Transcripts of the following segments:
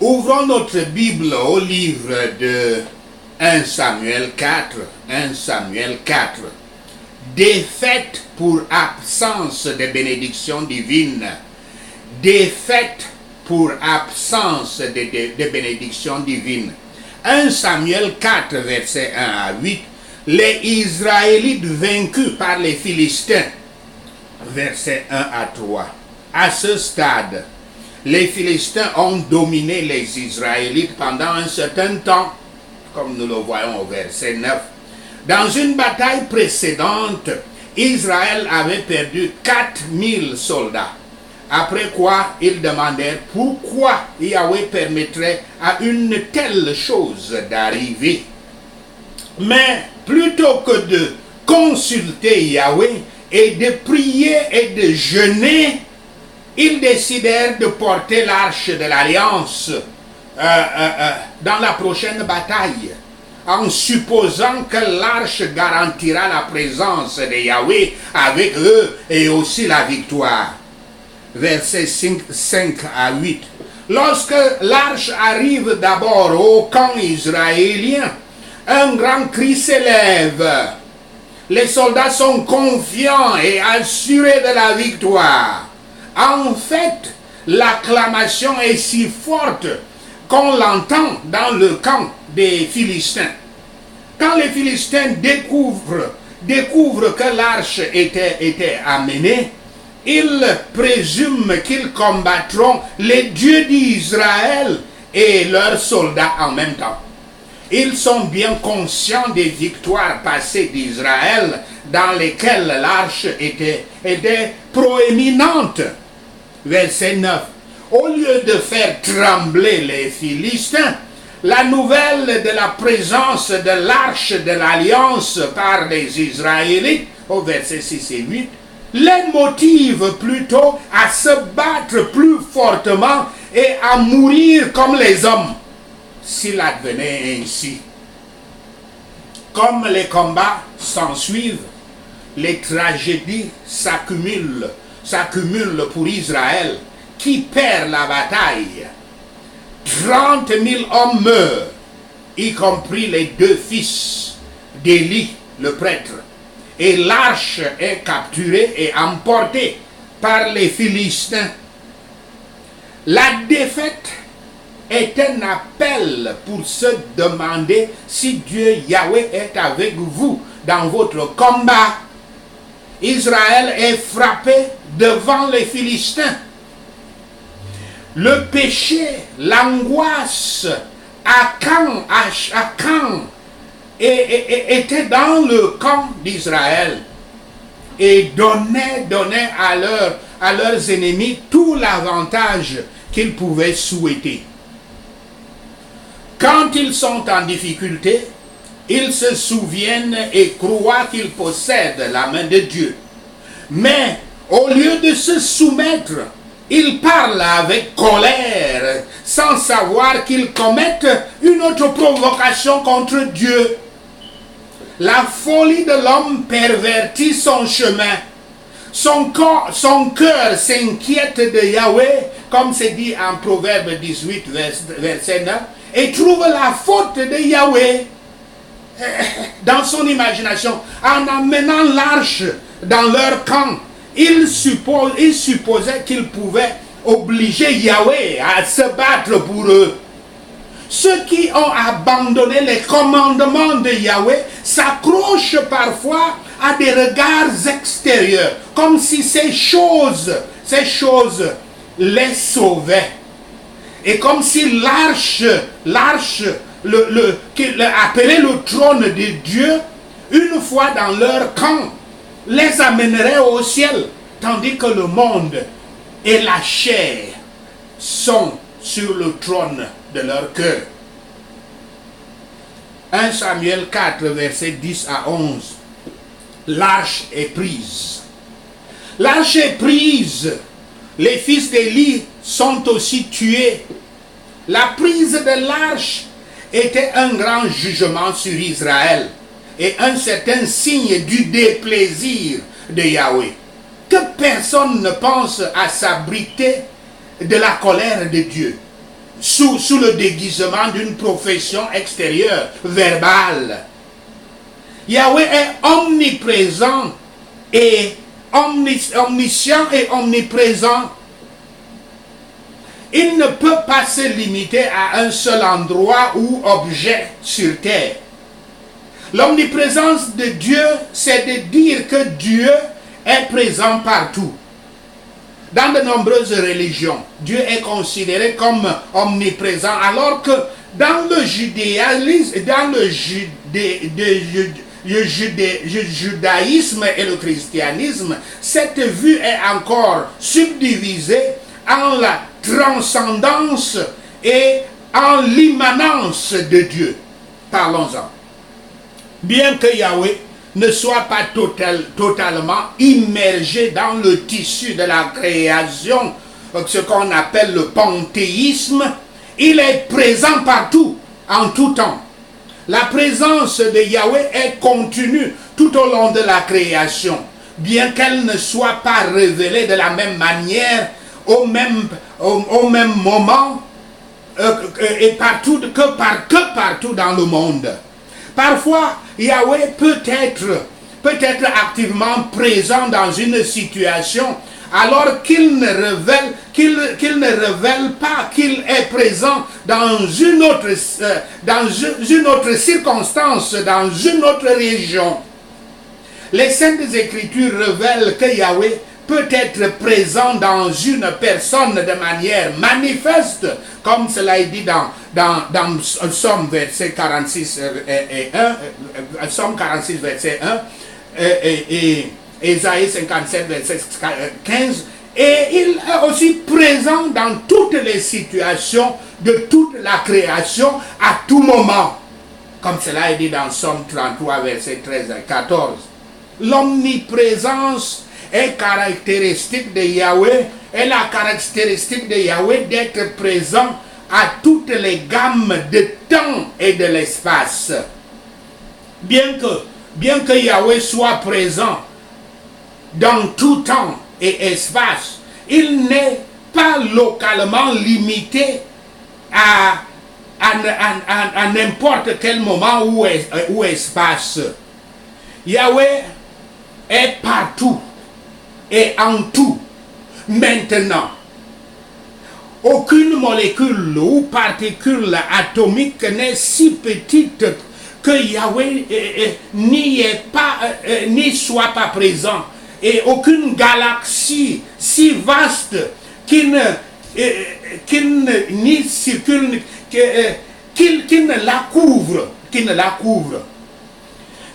Ouvrons notre Bible au livre de 1 Samuel 4. 1 Samuel 4. Défaite pour absence de bénédiction divine. Défaite pour absence de bénédiction divine. 1 Samuel 4, verset 1 à 8. Les Israélites vaincus par les Philistins. Verset 1 à 3. À ce stade, les Philistins ont dominé les Israélites pendant un certain temps, comme nous le voyons au verset 9. Dans une bataille précédente, Israël avait perdu 4000 soldats. Après quoi, ils demandèrent pourquoi Yahweh permettrait à une telle chose d'arriver. Mais plutôt que de consulter Yahweh et de prier et de jeûner, ils décidèrent de porter l'arche de l'alliance dans la prochaine bataille, en supposant que l'arche garantira la présence de Yahweh avec eux et aussi la victoire. Versets 5 à 8. Lorsque l'arche arrive d'abord au camp israélien, un grand cri s'élève. Les soldats sont confiants et assurés de la victoire. En fait, l'acclamation est si forte qu'on l'entend dans le camp des Philistins. Quand les Philistins découvrent que l'arche était amenée, ils présument qu'ils combattront les dieux d'Israël et leurs soldats en même temps. Ils sont bien conscients des victoires passées d'Israël dans lesquelles l'arche était proéminente. Verset 9. Au lieu de faire trembler les Philistins, la nouvelle de la présence de l'arche de l'alliance par les Israélites, au verset 6 et 8, les motive plutôt à se battre plus fortement et à mourir comme les hommes, s'il advenait ainsi. Comme les combats s'ensuivent, les tragédies s'accumulent pour Israël, qui perd la bataille. 30 000 hommes meurent, y compris les 2 fils d'Élie, le prêtre. Et l'arche est capturée et emportée par les Philistins. La défaite est un appel pour se demander si Dieu Yahweh est avec vous dans votre combat. Israël est frappé devant les Philistins. Le péché, l'angoisse, Akan était dans le camp d'Israël et donnait à leurs ennemis tout l'avantage qu'ils pouvaient souhaiter. Quand ils sont en difficulté, ils se souviennent et croient qu'ils possèdent la main de Dieu. Mais au lieu de se soumettre, ils parlent avec colère, sans savoir qu'ils commettent une autre provocation contre Dieu. La folie de l'homme pervertit son chemin. Son cœur s'inquiète de Yahweh, comme c'est dit en Proverbe 18, verset 9, et trouve la faute de Yahweh dans son imagination. En amenant l'arche dans leur camp, ils supposaient qu'ils pouvaient obliger Yahweh à se battre pour eux. Ceux qui ont abandonné les commandements de Yahweh s'accrochent parfois à des regards extérieurs, comme si ces choses les sauvaient. Et comme si l'arche appelée le trône de Dieu, une fois dans leur camp, les amènerait au ciel, tandis que le monde et la chair sont sur le trône de leur cœur. 1 Samuel 4, versets 10 à 11. L'arche est prise. L'arche est prise. Les fils d'Élie sont aussi tués. La prise de l'arche était un grand jugement sur Israël et un certain signe du déplaisir de Yahweh. Que personne ne pense à s'abriter de la colère de Dieu. sous le déguisement d'une profession extérieure, verbale. Yahweh est omniprésent et omniscient et omniprésent. Il ne peut pas se limiter à un seul endroit ou objet sur terre. L'omniprésence de Dieu, c'est de dire que Dieu est présent partout. Dans de nombreuses religions, Dieu est considéré comme omniprésent, alors que dans le judaïsme, dans le judaïsme et le christianisme, cette vue est encore subdivisée en la transcendance et en l'immanence de Dieu. Parlons-en. Bien que Yahweh ne soit pas totalement immergé dans le tissu de la création, ce qu'on appelle le panthéisme, il est présent partout, en tout temps. La présence de Yahweh est continue tout au long de la création, bien qu'elle ne soit pas révélée de la même manière, au même moment, et partout, que partout dans le monde. Parfois, Yahweh peut être activement présent dans une situation alors qu'il ne révèle pas qu'il est présent dans une autre circonstance, dans une autre région. Les Saintes Écritures révèlent que Yahweh peut être présent dans une personne de manière manifeste, comme cela est dit dans Somme verset 46 et 1, Somme 46 verset 1 et Ésaïe 57 verset 15, et il est aussi présent dans toutes les situations de toute la création à tout moment, comme cela est dit dans Somme 33 verset 13 et 14. L'omniprésence est caractéristique de Yahweh, et la caractéristique de Yahweh d'être présent à toutes les gammes de temps et de l'espace. Bien que Yahweh soit présent dans tout temps et espace, il n'est pas localement limité à n'importe quel moment ou espace. Yahweh est partout et en tout. Maintenant, aucune molécule ou particule atomique n'est si petite que Yahweh n'y soit pas présent, et aucune galaxie si vaste qu'il ne la couvre.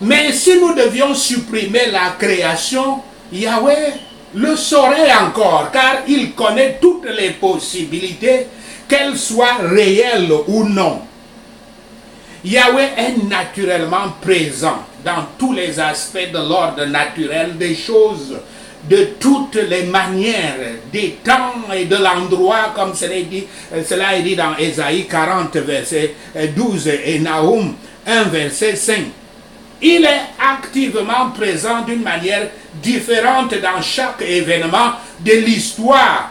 Mais si nous devions supprimer la création, Yahweh le saurait encore, car il connaît toutes les possibilités, qu'elles soient réelles ou non. Yahweh est naturellement présent dans tous les aspects de l'ordre naturel des choses, de toutes les manières, des temps et de l'endroit, comme cela est dit dans Ésaïe 40, verset 12 et Nahum 1, verset 5. Il est activement présent d'une manière différente dans chaque événement de l'histoire,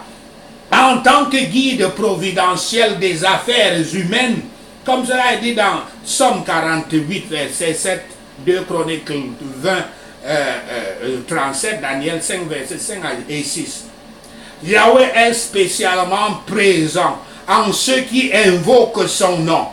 en tant que guide providentiel des affaires humaines, comme cela est dit dans Somme 48, verset 7, 2 Chroniques 20, 37, Daniel 5, verset 5 et 6. Yahweh est spécialement présent en ceux qui invoquent son nom,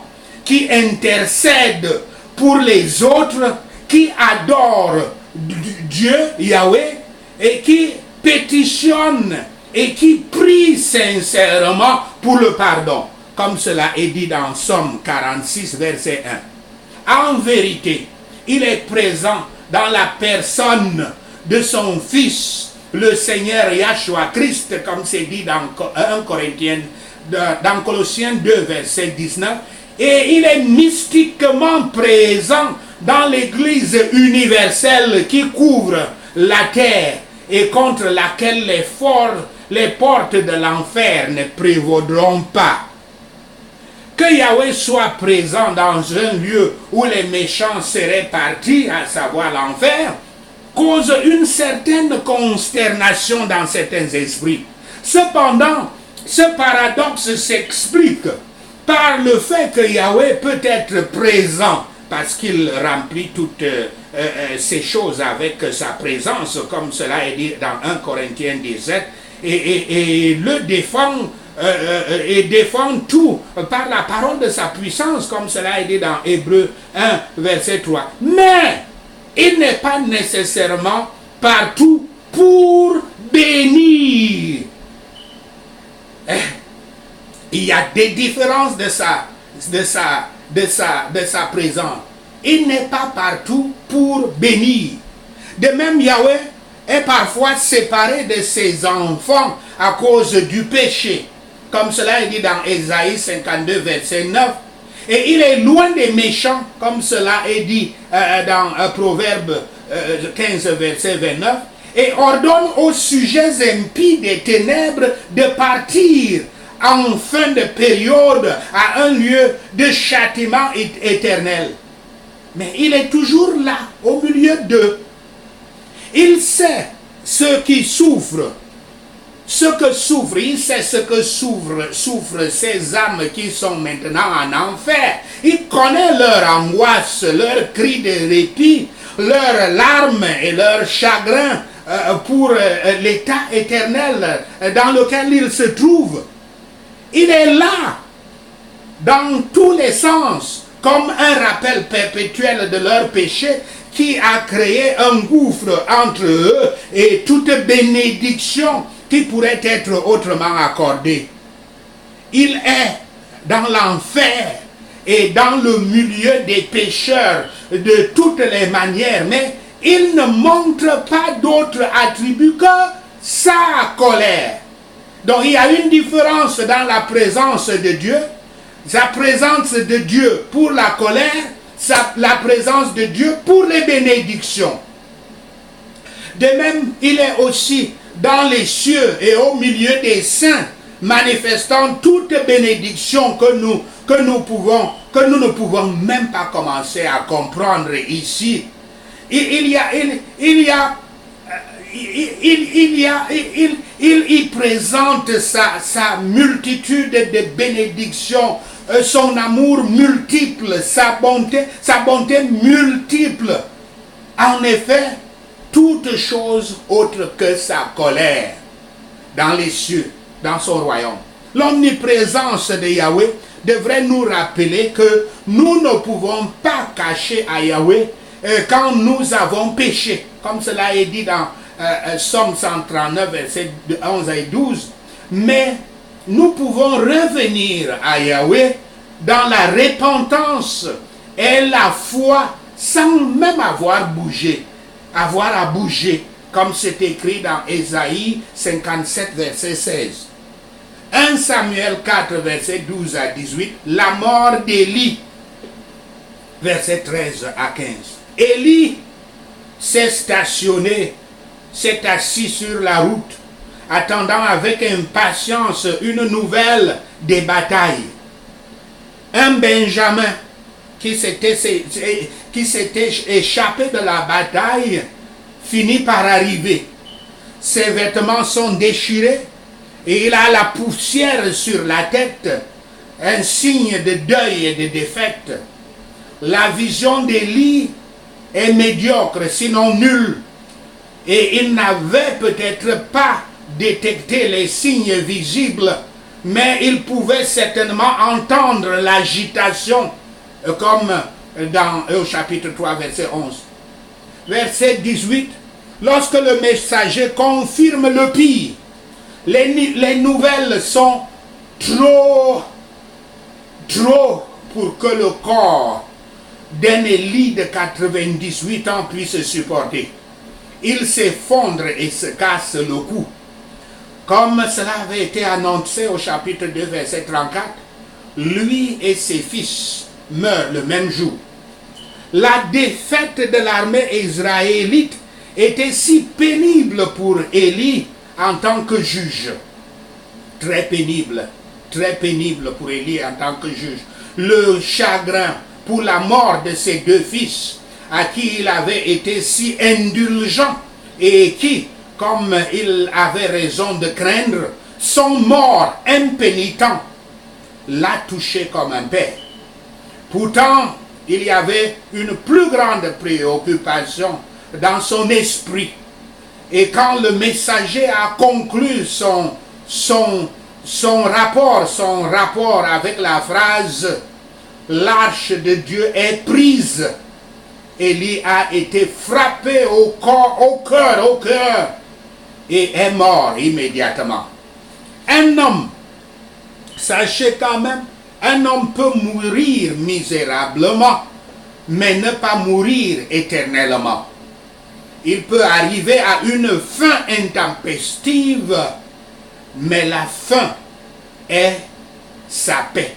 qui intercèdent pour les autres, qui adorent Dieu, Yahweh, et qui pétitionnent et qui prient sincèrement pour le pardon, comme cela est dit dans Somme 46, verset 1. En vérité, il est présent dans la personne de son Fils, le Seigneur Yahshua Christ, comme c'est dit dans 1 Corinthiens, dans Colossiens 2, verset 19, et il est mystiquement présent dans l'Église universelle qui couvre la terre et contre laquelle les portes de l'enfer ne prévaudront pas. Que Yahweh soit présent dans un lieu où les méchants seraient partis, à savoir l'enfer, cause une certaine consternation dans certains esprits. Cependant, ce paradoxe s'explique par le fait que Yahweh peut être présent, parce qu'il remplit toutes ces choses avec sa présence, comme cela est dit dans 1 Corinthiens 17, et le défend, et défend tout par la parole de sa puissance, comme cela est dit dans Hébreux 1, verset 3. Mais il n'est pas nécessairement partout pour bénir. Il y a des différences de sa présence. Il n'est pas partout pour bénir. De même, Yahweh est parfois séparé de ses enfants à cause du péché, comme cela est dit dans Ésaïe 52, verset 9. Et il est loin des méchants, comme cela est dit dans Proverbe 15, verset 29, et ordonne aux sujets impies des ténèbres de partir en fin de période à un lieu de châtiment éternel. Mais il est toujours là, au milieu d'eux. Il sait ce qui souffre, il sait ce que souffrent ces âmes qui sont maintenant en enfer. Il connaît leur angoisse, leur cri de répit, leurs larmes et leurs chagrins pour l'état éternel dans lequel ils se trouvent. Il est là, dans tous les sens, comme un rappel perpétuel de leur péché qui a créé un gouffre entre eux et toute bénédiction qui pourrait être autrement accordée. Il est dans l'enfer et dans le milieu des pécheurs de toutes les manières, mais il ne montre pas d'autres attributs que sa colère. Donc il y a une différence dans la présence de Dieu, sa présence de Dieu pour la colère, la présence de Dieu pour les bénédictions. De même, il est aussi dans les cieux et au milieu des saints, manifestant toute bénédiction que nous ne pouvons même pas commencer à comprendre ici. Il présente sa multitude de bénédictions, son amour multiple, sa bonté multiple. En effet, toute chose autre que sa colère dans les cieux, dans son royaume. L'omniprésence de Yahweh devrait nous rappeler que nous ne pouvons pas cacher à Yahweh quand nous avons péché, comme cela est dit dans Somme 139, versets 11 et 12. Mais nous pouvons revenir à Yahweh dans la repentance et la foi sans même avoir à bouger, comme c'est écrit dans Ésaïe 57, verset 16. 1 Samuel 4, verset 12 à 18, la mort d'Élie, verset 13 à 15. Élie s'est stationné, s'est assis sur la route, attendant avec impatience une nouvelle des batailles. Un Benjamin qui s'était échappé de la bataille finit par arriver. Ses vêtements sont déchirés et il a la poussière sur la tête, un signe de deuil et de défaite. La vision d'Élie est médiocre, sinon nulle, et il n'avait peut-être pas détecté les signes visibles, mais il pouvait certainement entendre l'agitation, comme au chapitre 3, verset 11. Verset 18, lorsque le messager confirme le pire, les nouvelles sont trop pour que le corps d'un Élie de 98 ans puisse supporter. Il s'effondre et se casse le cou. Comme cela avait été annoncé au chapitre 2, verset 34, lui et ses fils meurent le même jour. La défaite de l'armée israélite était si pénible pour Élie en tant que juge. Très pénible pour Élie en tant que juge. Le chagrin pour la mort de ses deux fils, à qui il avait été si indulgent et qui, comme il avait raison de craindre, sont morts impénitents. l'a touché comme un père. Pourtant, il y avait une plus grande préoccupation dans son esprit. Et quand le messager a conclu son rapport avec la phrase « L'arche de Dieu est prise », Élie a été frappé au cœur, et est mort immédiatement. Un homme, sachez quand même, un homme peut mourir misérablement, mais ne pas mourir éternellement. Il peut arriver à une fin intempestive, mais la fin est sa paix.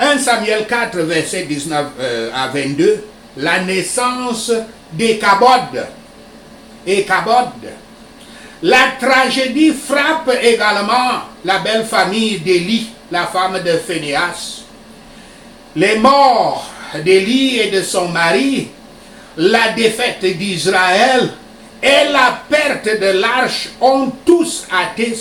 1 Samuel 4, verset 19 à 22, la naissance d'Échabod. La tragédie frappe également la belle famille d'Élie, la femme de Phénéas. Les morts d'Élie et de son mari, la défaite d'Israël et la perte de l'arche ont tous hâté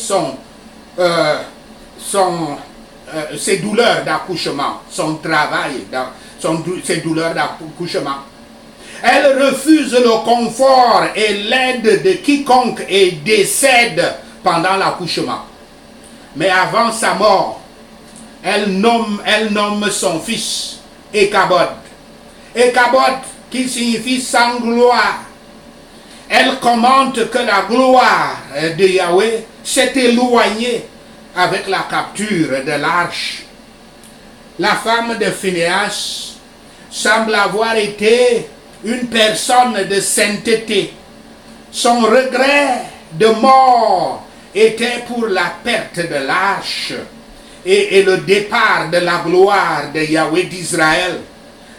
ses douleurs d'accouchement, son travail, ses douleurs d'accouchement. Elle refuse le confort et l'aide de quiconque et décède pendant l'accouchement. Mais avant sa mort, elle nomme son fils Échabod. Échabod qui signifie sans gloire. Elle commente que la gloire de Yahweh s'est éloignée avec la capture de l'arche. La femme de Phénéas semble avoir été une personne de sainteté. Son regret de mort était pour la perte de l'arche et le départ de la gloire de Yahweh d'Israël.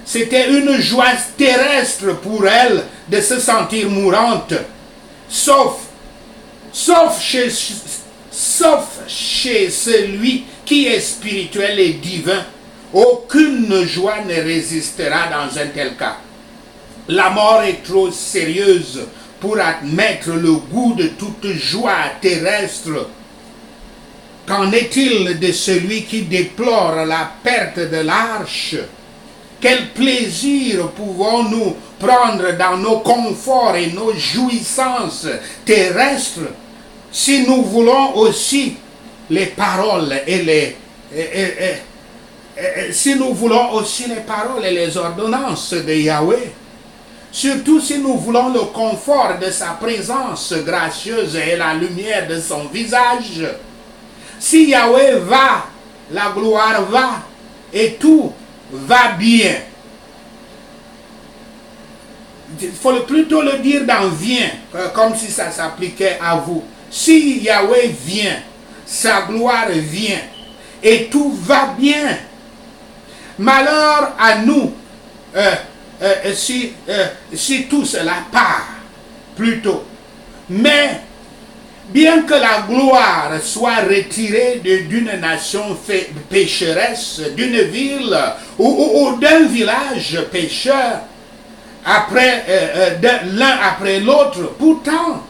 C'était une joie terrestre pour elle de se sentir mourante, sauf chez celui qui est spirituel et divin. Aucune joie ne résistera dans un tel cas. La mort est trop sérieuse pour admettre le goût de toute joie terrestre. Qu'en est-il de celui qui déplore la perte de l'arche? Quel plaisir pouvons-nous prendre dans nos conforts et nos jouissances terrestres si nous voulons aussi les paroles et les ordonnances de Yahweh? Surtout si nous voulons le confort de sa présence gracieuse et la lumière de son visage. Si Yahweh va, la gloire va et tout va bien. Il faut plutôt le dire dans vient, comme si ça s'appliquait à vous. Si Yahweh vient, sa gloire vient et tout va bien. Malheur à nous si tout cela part, plutôt. Mais, bien que la gloire soit retirée d'une nation pécheresse, d'une ville ou d'un village pécheur, l'un après l'autre, pourtant,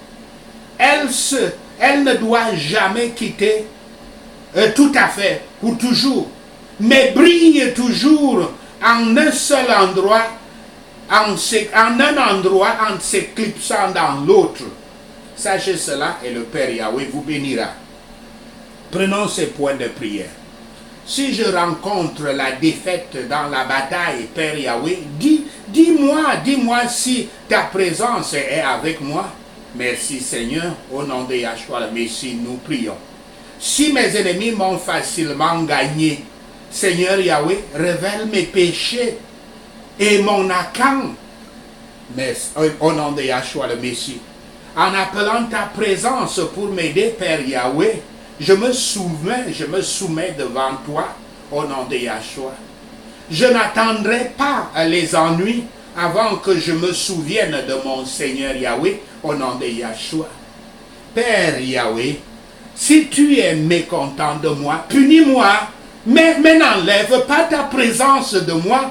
elle ne doit jamais quitter tout à fait, pour toujours, mais brille toujours en un seul endroit, en s'éclipsant dans l'autre. Sachez cela et le Père Yahweh vous bénira. Prenons ces points de prière. Si je rencontre la défaite dans la bataille, Père Yahweh, dis-moi si ta présence est avec moi. Merci Seigneur, au nom de Yahshua le Messie, nous prions. Si mes ennemis m'ont facilement gagné, Seigneur Yahweh, révèle mes péchés et mon account. Mais au nom de Yahshua le Messie, en appelant ta présence pour m'aider, Père Yahweh, je me soumets devant toi, au nom de Yahshua. Je n'attendrai pas les ennuis avant que je me souvienne de mon Seigneur Yahweh, au nom de Yahshua. Père Yahweh, si tu es mécontent de moi, punis-moi, mais n'enlève pas ta présence de moi,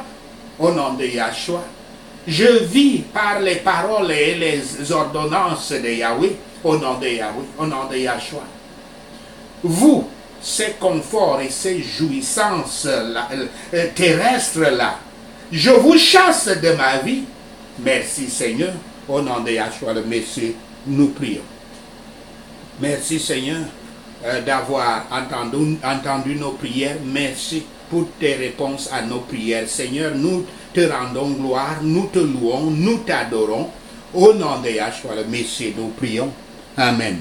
au nom de Yahshua. Je vis par les paroles et les ordonnances de Yahweh, au nom de Yahweh, au nom de Yahshua. Vous, ces conforts et ces jouissances terrestres-là. Je vous chasse de ma vie. Merci Seigneur. Au nom de Yahshua le Messie, nous prions. Merci Seigneur d'avoir entendu nos prières. Merci pour tes réponses à nos prières. Seigneur, nous te rendons gloire, nous te louons, nous t'adorons. Au nom de Yahshua le Messie, nous prions. Amen.